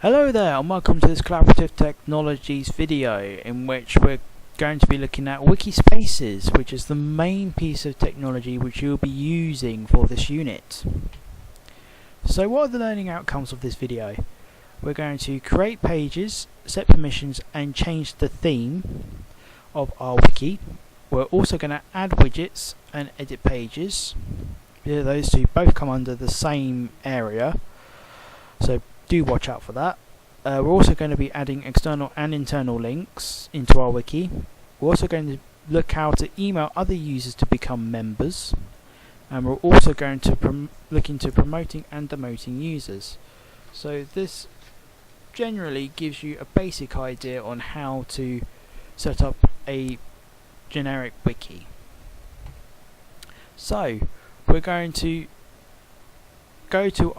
Hello there and welcome to this Collaborative Technologies video in which we're going to be looking at WikiSpaces, which is the main piece of technology which you'll be using for this unit. So what are the learning outcomes of this video? We're going to create pages, set permissions and change the theme of our wiki. We're also going to add widgets and edit pages. Those two both come under the same area, so do watch out for that. We're also going to be adding external and internal links into our wiki. We're also going to look how to email other users to become members, and we're also going to look into promoting and demoting users. So this generally gives you a basic idea on how to set up a generic wiki. So we're going to go to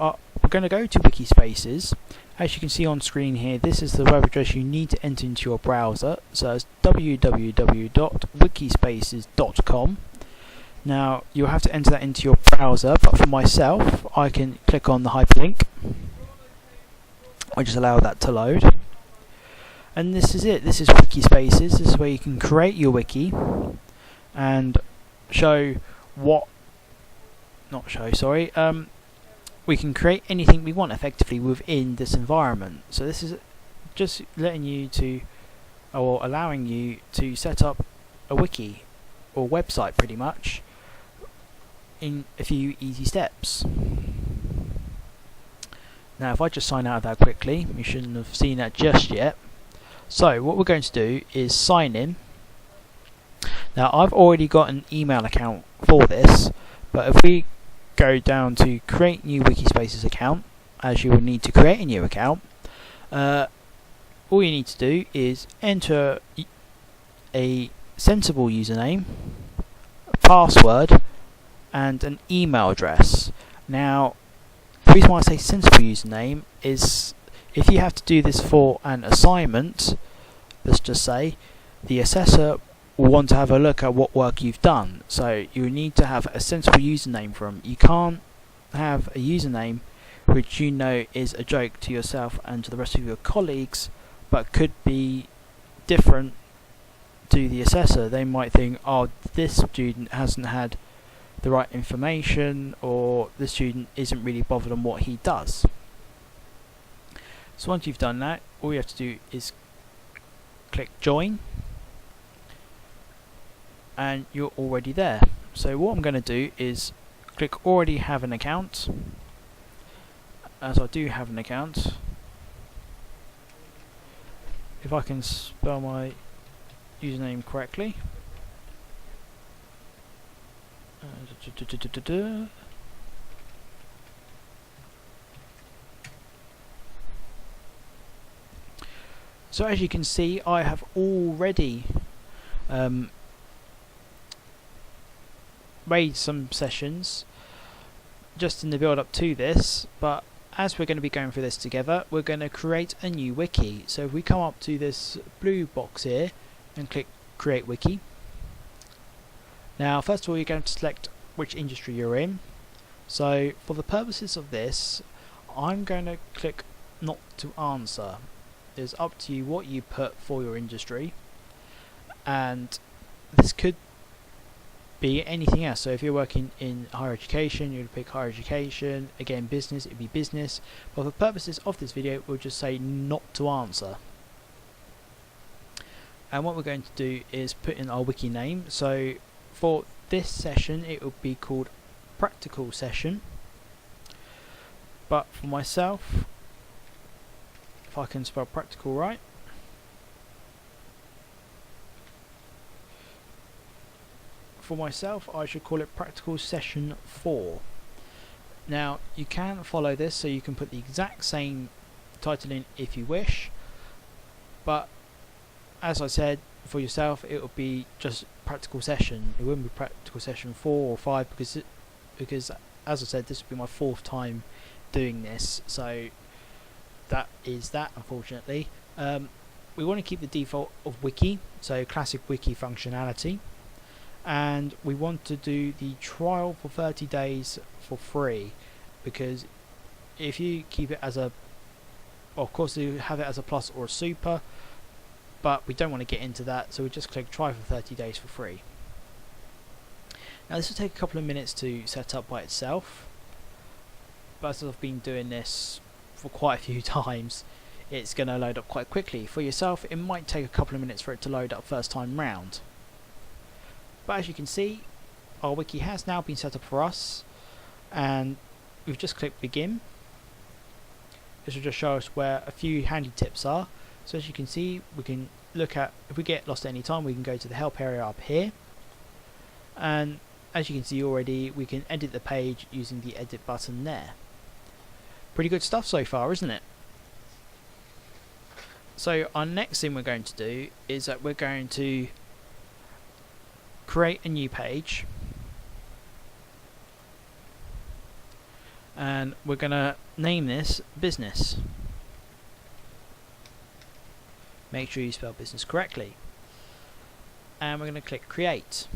WikiSpaces. As you can see on screen here, this is the web address you need to enter into your browser. So it's www.wikispaces.com. Now you'll have to enter that into your browser, but for myself I can click on the hyperlink. I just allow that to load. And this is it. This is WikiSpaces. This is where you can create your wiki and we can create anything we want effectively within this environment. So this is just allowing you to set up a wiki or website pretty much in a few easy steps. Now if I just sign out of that quickly, you shouldn't have seen that just yet. So what we're going to do is sign in. Now I've already got an email account for this, but if we go down to create new WikiSpaces account, as you will need to create a new account, all you need to do is enter a sensible username, a password and an email address. Now the reason why I say sensible username is if you have to do this for an assignment, let's just say, the assessor will want to have a look at what work you've done, so you need to have a sensible username for them. You can't have a username which you know is a joke to yourself and to the rest of your colleagues, but could be different to the assessor. They might think, oh, this student hasn't had the right information, or this student isn't really bothered on what he does. So once you've done that, all you have to do is click join, and you're already there. So what I'm going to do is click already have an account, as I do have an account. If I can spell my username correctly, so as you can see, I have already made some sessions just in the build up to this, but as we're going to be going through this together, we're going to create a new wiki. So if we come up to this blue box here and click create wiki, now first of all you're going to select which industry you're in. So for the purposes of this, I'm going to click not to answer. It's up to you what you put for your industry, and this could be anything else. So if you're working in higher education, you'd pick higher education. Again, business, it'd be business. But for purposes of this video, we'll just say not to answer. And what we're going to do is put in our wiki name. So for this session, it will be called practical session. But for myself, if I can spell practical right, for myself I should call it practical session 4. Now you can follow this, so you can put the exact same title in if you wish, but as I said, for yourself it will be just practical session. It wouldn't be practical session 4 or 5 because as I said, this will be my 4th time doing this, so that is that, unfortunately. We want to keep the default of wiki, so classic wiki functionality, and we want to do the trial for 30 days for free, because if you keep it as a of course you have it as a plus or a super, but we don't want to get into that, so we just click try for 30 days for free. Now this will take a couple of minutes to set up by itself, but as I've been doing this for quite a few times, it's going to load up quite quickly. For yourself, it might take a couple of minutes for it to load up first time round. But as you can see, our wiki has now been set up for us, and we've just clicked begin. This will just show us where a few handy tips are. So as you can see, we can look at, if we get lost at any time, we can go to the help area up here, and as you can see already, we can edit the page using the edit button there. Pretty good stuff so far, isn't it? So our next thing we're going to do is that we're going to create a new page, and we're going to name this business. Make sure you spell business correctly, and we're going to click create.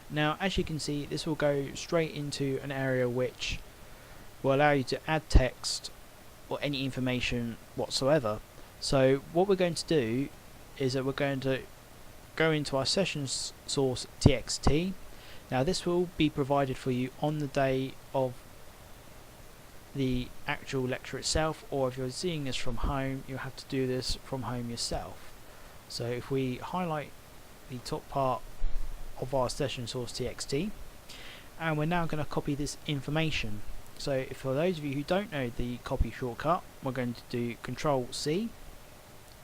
Now as you can see, this will go straight into an area which will allow you to add text or any information whatsoever. So what we're going to do is that we're going to go into our session source txt. Now this will be provided for you on the day of the actual lecture itself, or if you're seeing this from home, you'll have to do this from home yourself. So if we highlight the top part of our session source txt, and we're now going to copy this information. So for those of you who don't know the copy shortcut, we're going to do Control C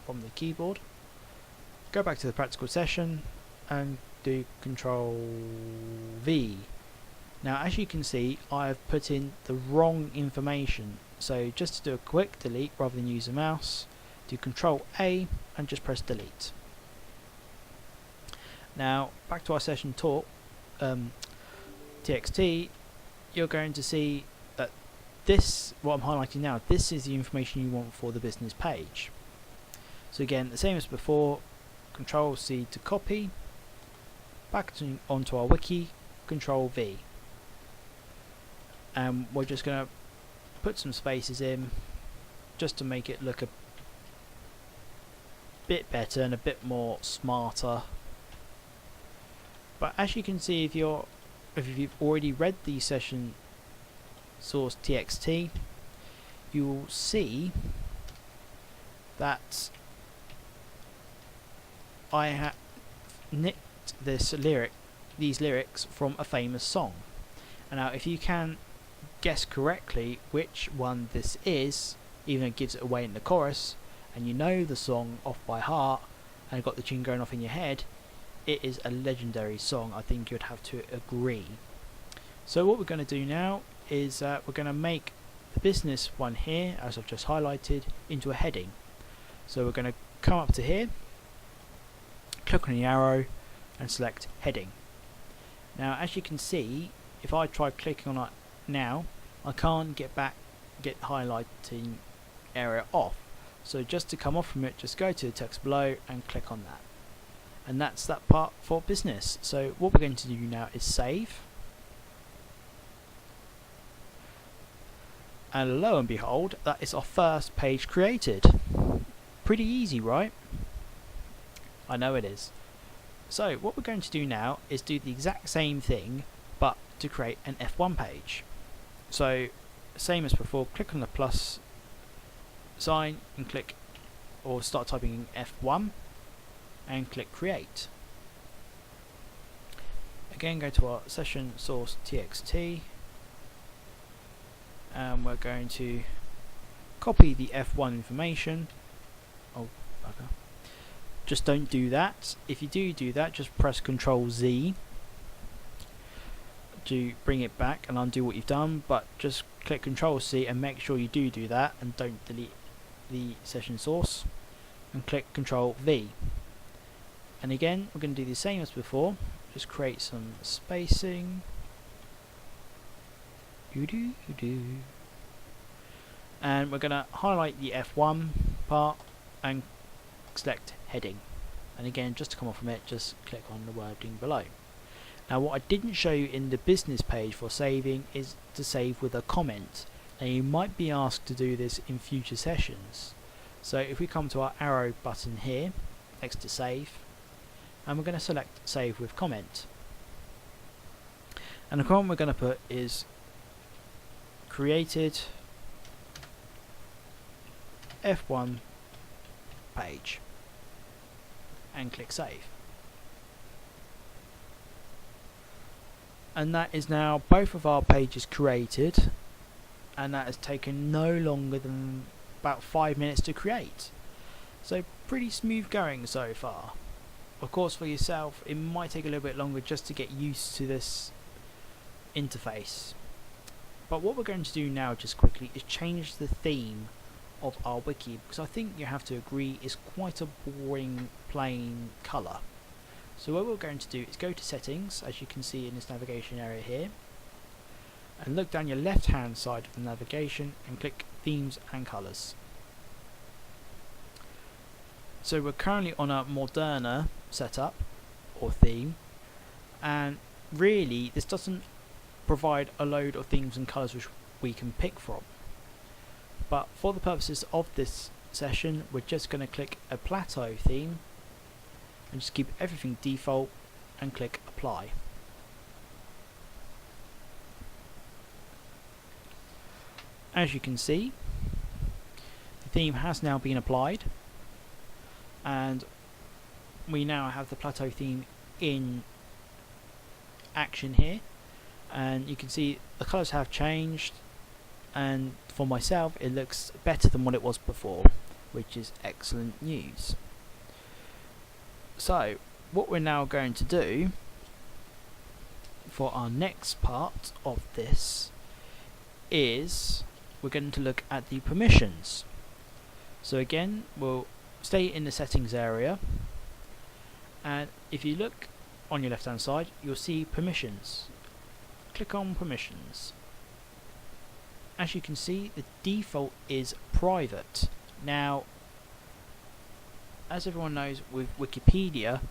from the keyboard, go back to the practical session and do Control V. Now as you can see, I've put in the wrong information, so just to do a quick delete rather than use a mouse, do Control A and just press delete. Now back to our session talk txt, you're going to see that this, what I'm highlighting now, this is the information you want for the business page. So again, the same as before, Control C to copy, back onto our wiki, Control V, and we're just going to put some spaces in just to make it look a bit better and a bit more smarter. But as you can see, if you've already read the session source txt, you will see that I have nicked these lyrics from a famous song. And now if you can guess correctly which one this is, even though it gives it away in the chorus, and you know the song off by heart and you've got the tune going off in your head, it is a legendary song, I think you'd have to agree. So what we're going to do now is we're going to make the business one here, as I've just highlighted, into a heading. So we're going to come up to here, click on the arrow and select heading. Now as you can see, if I try clicking on it now, I can't get highlighting area off. So just to come off from it, just go to the text below and click on that. And that's that part for business. So what we're going to do now is save. And lo and behold, that is our first page created. Pretty easy, right? I know it is. So what we're going to do now is do the exact same thing, but to create an F1 page. So same as before, click on the plus sign and click, or start typing in F1 and click create. Again, go to our session source txt, and we're going to copy the F1 information. Oh, bugger. Just don't do that. If you do that, just press Control Z to bring it back and undo what you've done, but just click Control C and make sure you do that and don't delete the session source, and click Control V. And again, we're going to do the same as before, just create some spacing, and we're going to highlight the F1 part and select heading. And again, just to come off from it, just click on the wording below. Now what I didn't show you in the business page for saving is to save with a comment. Now you might be asked to do this in future sessions. So if we come to our arrow button here next to save, and we're going to select save with comment, and the comment we're going to put is created F1 page, and click save. And that is now both of our pages created, and that has taken no longer than about 5 minutes to create. So pretty smooth going so far. Of course, for yourself it might take a little bit longer just to get used to this interface. But what we're going to do now just quickly is change the theme of our wiki, because I think you have to agree it's quite a boring plain colour. So what we're going to do is go to settings, as you can see in this navigation area here, and look down your left hand side of the navigation and click themes and colours. So we're currently on a Moderna setup or theme, and really this doesn't provide a load of themes and colours which we can pick from. But for the purposes of this session, we're just going to click a plateau theme and just keep everything default and click apply. As you can see, the theme has now been applied, and we now have the plateau theme in action here, and you can see the colours have changed, and for myself it looks better than what it was before, which is excellent news. So what we're now going to do for our next part of this is we're going to look at the permissions. So again, we'll stay in the settings area, and if you look on your left hand side you'll see permissions. Click on permissions. As you can see, the default is private. Now, as everyone knows, with Wikipedia,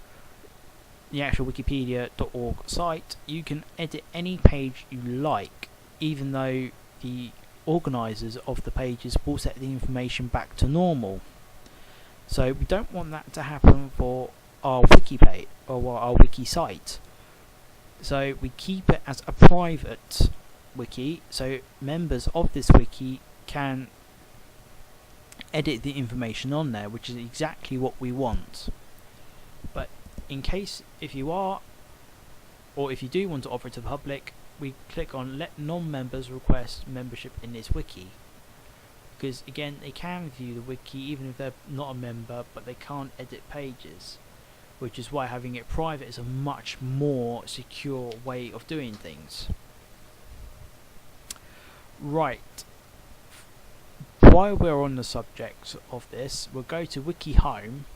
the actual wikipedia.org site, you can edit any page you like, even though the organisers of the pages will set the information back to normal. So we don't want that to happen for our wiki page or our wiki site. So we keep it as a private wiki, so members of this wiki can edit the information on there, which is exactly what we want. But in case if you are, or if you do want to offer it to the public, we click on let non-members request membership in this wiki, because again they can view the wiki even if they're not a member, but they can't edit pages, which is why having it private is a much more secure way of doing things. Right, while we're on the subject of this, we'll go to Wiki Home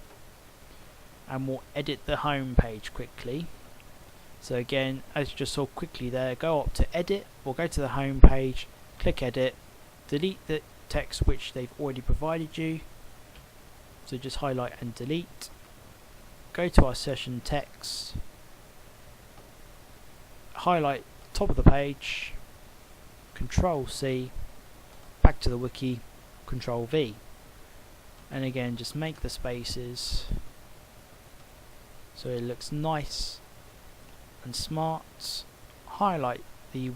and we'll edit the home page quickly. So again, as you just saw quickly there, go up to edit, we'll go to the home page, click edit, delete the text which they've already provided you, so just highlight and delete, go to our session text, highlight top of the page, Control C, back to the wiki, Control V, and again just make the spaces so it looks nice and smart. Highlight the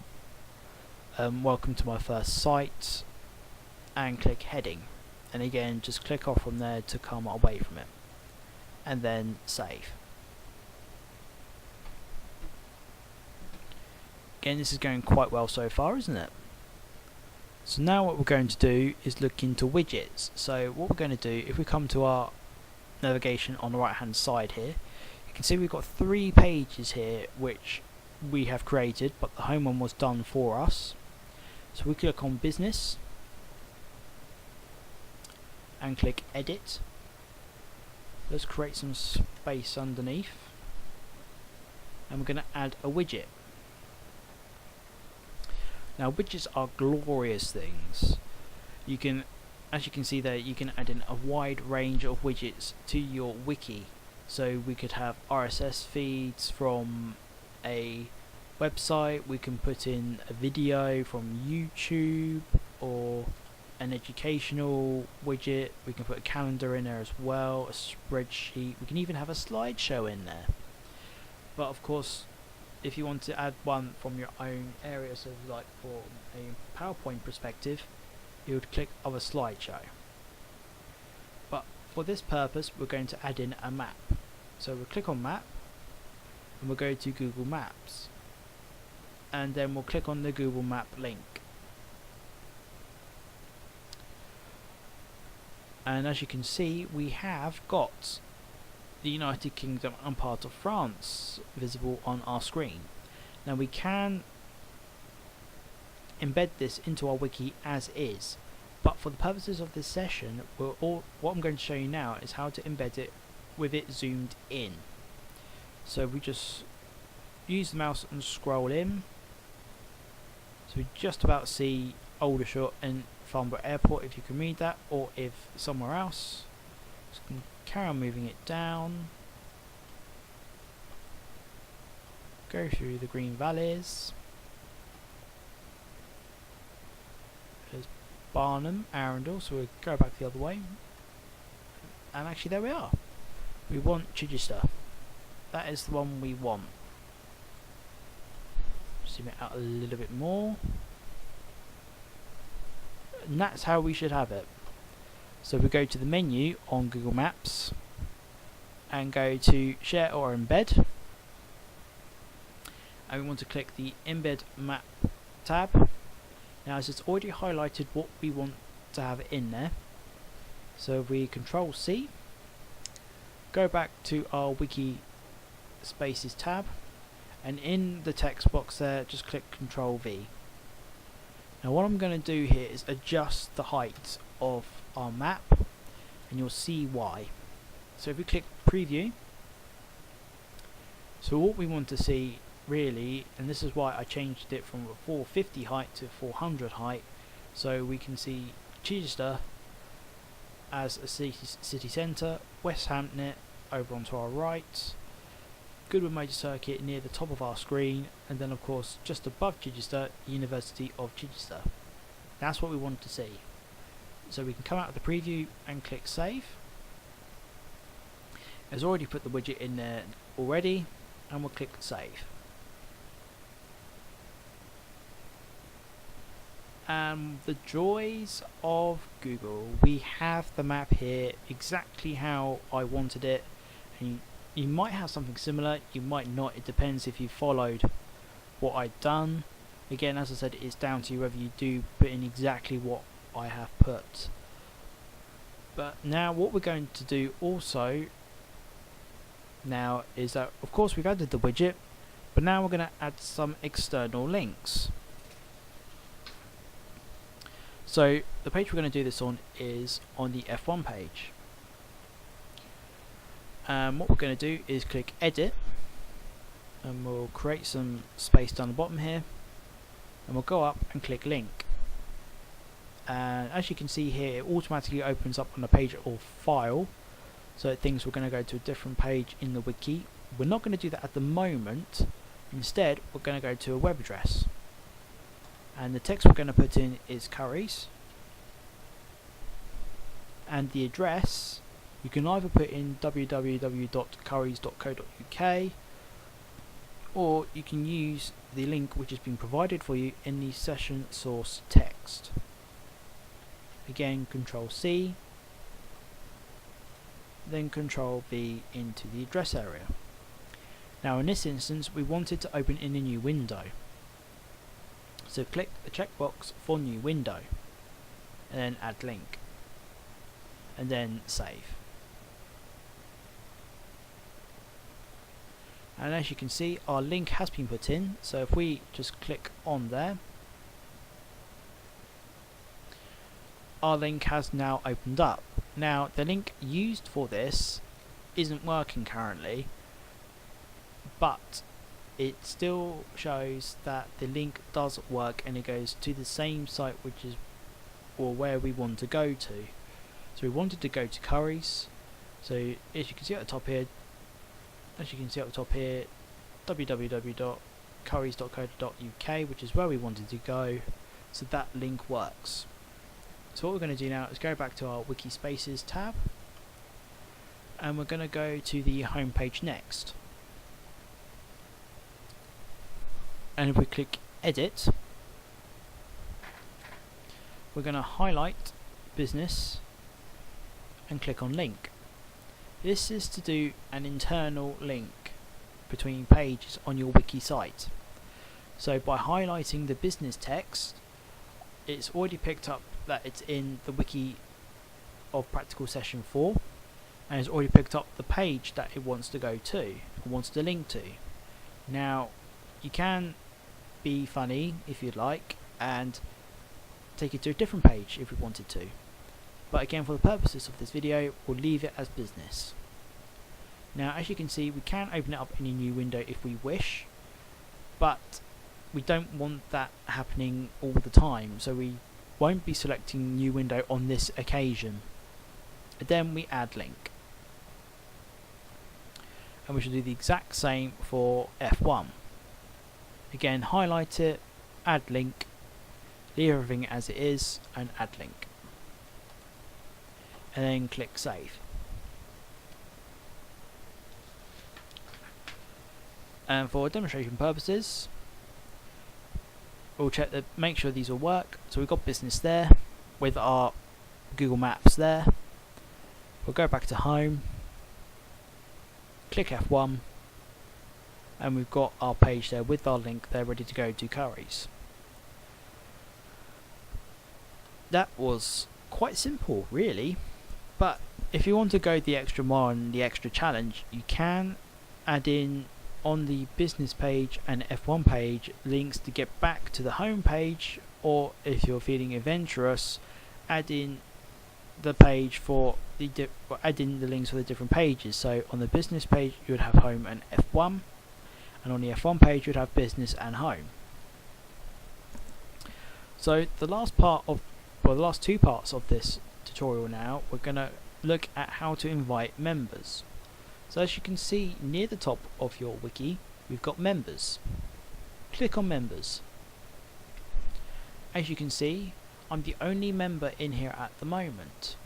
welcome to my first site and click heading, and again just click off from there to come away from it, and then save. Again, this is going quite well so far, isn't it? So now what we're going to do is look into widgets. So what we're going to do, if we come to our navigation on the right hand side here, you can see we've got 3 pages here which we have created, but the home one was done for us. So we click on business and click edit. Let's create some space underneath, and we're going to add a widget. Now widgets are glorious things. You can, as you can see there, you can add in a wide range of widgets to your wiki. So we could have RSS feeds from a website, we can put in a video from YouTube or an educational widget. We can put a calendar in there as well, a spreadsheet. We can even have a slideshow in there. But of course, if you want to add one from your own area, so like for a PowerPoint perspective, you would click other slideshow. But for this purpose, we're going to add in a map. So we'll click on map and we'll go to Google Maps, and then we'll click on the Google Map link. And as you can see, we have got the United Kingdom and part of France visible on our screen. Now we can embed this into our wiki as is, but for the purposes of this session, what I'm going to show you now is how to embed it with it zoomed in. So we just use the mouse and scroll in. So we just about see Aldershot and Farnborough Airport, if you can read that, or if somewhere else. Just can carry on moving it down. Go through the green valleys. There's Barnum, Arundel, so we'll go back the other way. And actually there we are. We want Chichester. That is the one we want. Zoom it out a little bit more. And that's how we should have it. So we go to the menu on Google Maps and go to Share or Embed, and we want to click the Embed Map tab. Now as it's already highlighted what we want to have in there, so if we Control C, go back to our WikiSpaces tab, and in the text box there just click Control V. Now what I'm going to do here is adjust the height of our map, and you'll see why. So if we click preview, so what we want to see really, and this is why I changed it from a 450 height to 400 height, so we can see Chichester as a city centre, West Hampton over onto our right, Goodwood Major Circuit near the top of our screen, and then of course just above Chichester, University of Chichester. That's what we want to see. So we can come out of the preview and click save. It's already put the widget in there already, and we'll click save. The joys of Google, we have the map here exactly how I wanted it, and you might have something similar, you might not, it depends if you followed what I've done. Again, as I said, it's down to you whether you do put in exactly what I have put. But now what we're going to do also now is that of course we've added the widget, but now we're going to add some external links. So the page we're going to do this on is on the F1 page. What we're going to do is click edit, and we'll create some space down the bottom here, and we'll go up and click link. And as you can see here, it automatically opens up on a page or file, so it thinks we're going to go to a different page in the wiki. We're not going to do that at the moment. Instead, we're going to go to a web address, and the text we're going to put in is Currys, and the address you can either put in www.currys.co.uk, or you can use the link which has been provided for you in the session source text. Again, Control C, then Control V into the address area. Now in this instance we want it to open in a new window, so click the checkbox for new window and then add link and then save. And as you can see, our link has been put in, so if we just click on there, our link has now opened up. Now the link used for this isn't working currently, but it still shows that the link does work and it goes to the same site which is or where we want to go to. So we wanted to go to Currys, so as you can see at the top here, www.currys.co.uk, currys.co.uk, which is where we wanted to go, so that link works. So what we're going to do now is go back to our WikiSpaces tab, and we're going to go to the home page next. And if we click edit, we're going to highlight business and click on link. This is to do an internal link between pages on your wiki site. So by highlighting the business text, it's already picked up that it's in the wiki of practical session 4, and it's already picked up the page that it wants to go to, or wants to link to. Now you can be funny if you'd like and take it to a different page if we wanted to, but again, for the purposes of this video, we'll leave it as business. Now as you can see, we can open it up in a new window if we wish, but we don't want that happening all the time, so we won't be selecting new window on this occasion. Then we add link, and we should do the exact same for F1. Again, highlight it, add link, leave everything as it is, and add link, and then click save. And for demonstration purposes, we'll check that, make sure these all work. So we've got business there with our Google Maps there. We'll go back to home, click F1, and we've got our page there with our link there ready to go to Currys. That was quite simple really, but if you want to go the extra mile and the extra challenge, you can add in on the business page and F1 page links to get back to the home page, or if you're feeling adventurous, add in the page for the add in the links for the different pages. So on the business page you would have home and F1, and on the F1 page you would have business and home. So the last two parts of this tutorial now, we're going to look at how to invite members. So as you can see near the top of your wiki, we've got members. Click on members. As you can see, I'm the only member in here at the moment,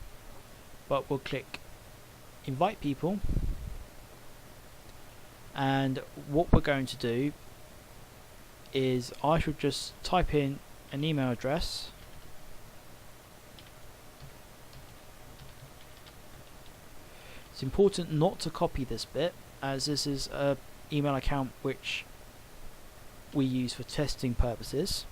but we'll click invite people, and what we're going to do is I should just type in an email address. It's important not to copy this bit, as this is an email account which we use for testing purposes.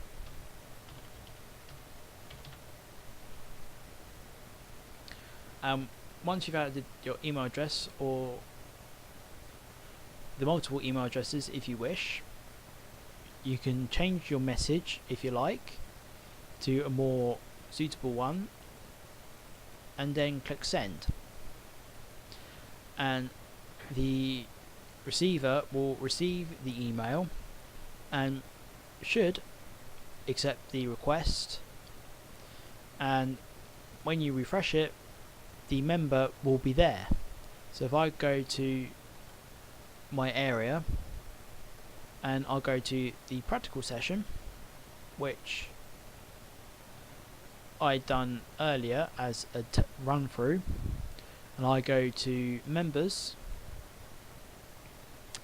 Once you've added your email address, or the multiple email addresses if you wish, you can change your message if you like to a more suitable one, and then click send. And the receiver will receive the email and should accept the request, and when you refresh it, the member will be there. So if I go to my area and I'll go to the practical session, which I done earlier as a run through, and I go to members,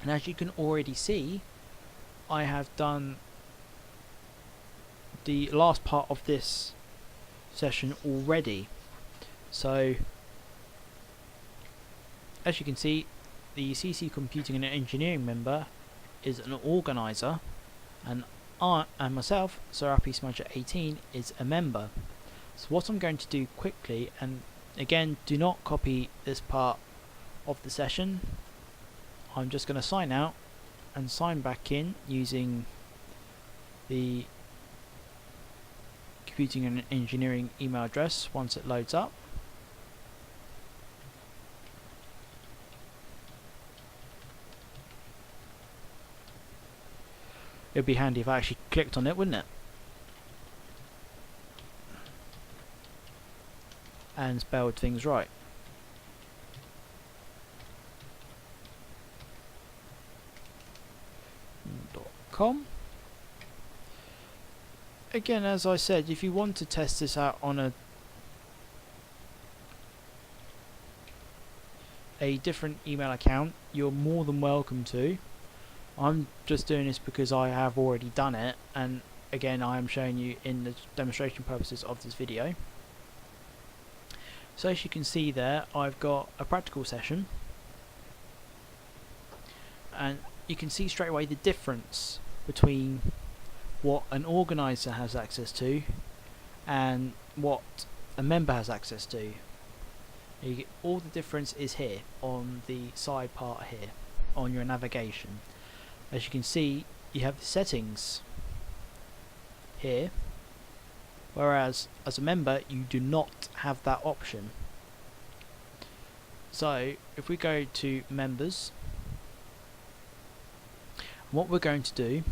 and as you can already see, I have done the last part of this session already. So as you can see, the CC Computing and Engineering member is an organizer, and I and myself, Sir Happy Smudger 18, is a member. So what I'm going to do quickly, and again, do not copy this part of the session, I'm just going to sign out and sign back in using the Computing and Engineering email address once it loads up. It would be handy if I actually clicked on it, wouldn't it? And spelled things right. wikispaces.com. Again, as I said, if you want to test this out on a different email account, you're more than welcome to. I'm just doing this because I have already done it, and again I am showing you in the demonstration purposes of this video. So as you can see there, I've got a practical session, and you can see straight away the difference between what an organizer has access to and what a member has access to. All the difference is here on the side part here on your navigation. As you can see, you have the settings here, whereas as a member you do not have that option. So if we go to members, what we're going to do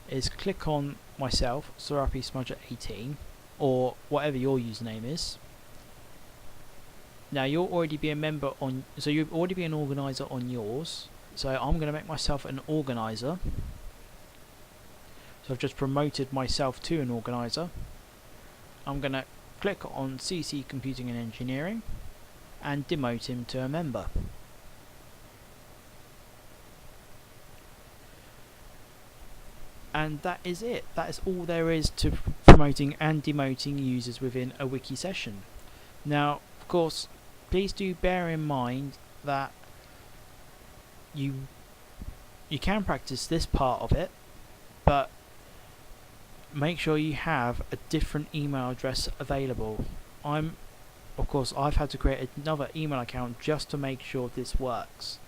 is click on myself, SarapiSmudger18, or whatever your username is. Now you'll already be a member on, so you'll already be an organizer on yours. So I'm going to make myself an organizer. So I've just promoted myself to an organizer. I'm going to click on CC Computing and Engineering and demote him to a member. And that is it. That is all there is to promoting and demoting users within a wiki session. Now, of course, please do bear in mind that you can practice this part of it, but make sure you have a different email address available. Of course, I've had to create another email account just to make sure this works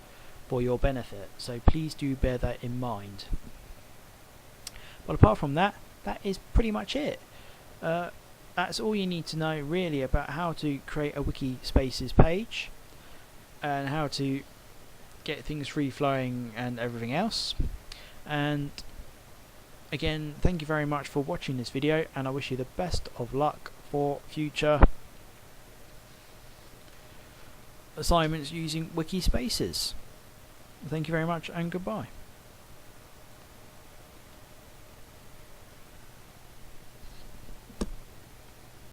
for your benefit, so please do bear that in mind. But apart from that, that is pretty much it. That's all you need to know really about how to create a WikiSpaces page and how to get things free flowing and everything else. And again, thank you very much for watching this video, and I wish you the best of luck for future assignments using WikiSpaces. Thank you very much and goodbye.